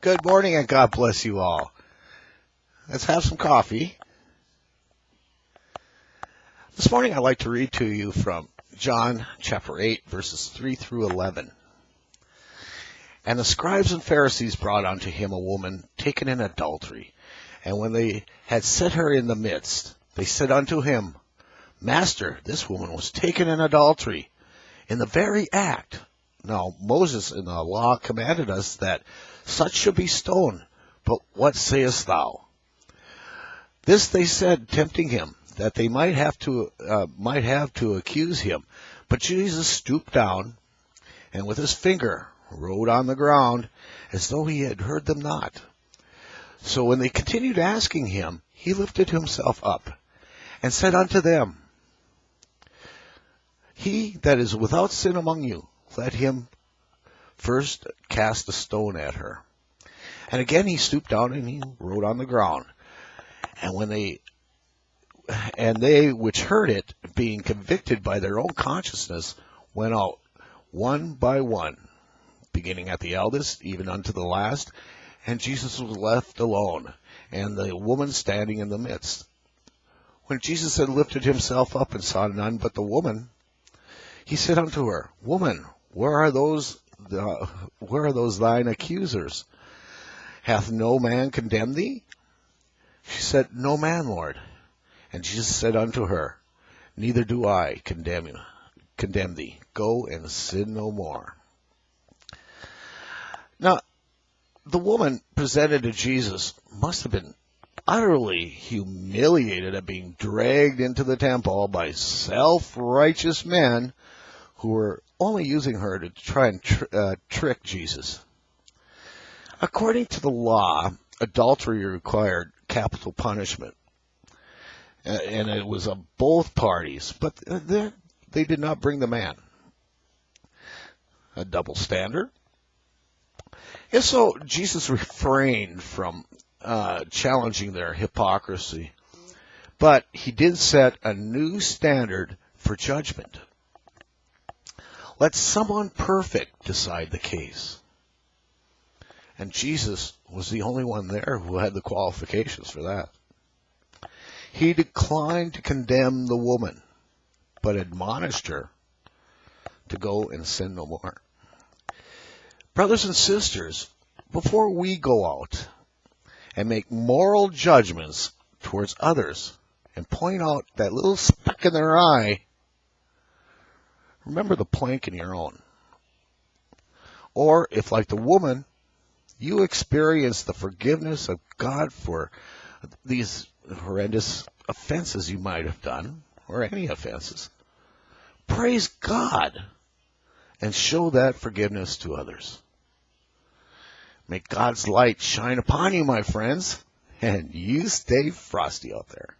Good morning and God bless you all. Let's have some coffee. This morning I'd like to read to you from John chapter 8, verses 3 through 11. And the scribes and Pharisees brought unto him a woman taken in adultery. And when they had set her in the midst, they said unto him, Master, this woman was taken in adultery, in the very act. Now Moses in the law commanded us that such should be stoned. But what sayest thou? This they said, tempting him, that they might have to accuse him. But Jesus stooped down, and with his finger wrote on the ground, as though he had heard them not. So when they continued asking him, he lifted himself up, and said unto them, He that is without sin among you, let him first cast a stone at her. And again he stooped down, and he wrote on the ground. And they which heard it, being convicted by their own consciousness, went out one by one, beginning at the eldest, even unto the last. And Jesus was left alone, and the woman standing in the midst. When Jesus had lifted himself up and saw none but the woman, he said unto her, Woman, where are those thine accusers? Hath no man condemned thee? She said, No man, Lord. And Jesus said unto her, Neither do I condemn thee. Go and sin no more. Now, the woman presented to Jesus must have been utterly humiliated at being dragged into the temple by self-righteous men who were only using her to try and trick Jesus. According to the law, adultery required capital punishment, and it was of both parties, but they did not bring the man. A double standard? If so, Jesus refrained from challenging their hypocrisy, but he did set a new standard for judgment. Let someone perfect decide the case. And Jesus was the only one there who had the qualifications for that. He declined to condemn the woman, but admonished her to go and sin no more. Brothers and sisters, before we go out and make moral judgments towards others and point out that little speck in their eye, remember the plank in your own. Or if, like the woman, you experience the forgiveness of God for these horrendous offenses you might have done, or any offenses, praise God and show that forgiveness to others. May God's light shine upon you, my friends, and you stay frosty out there.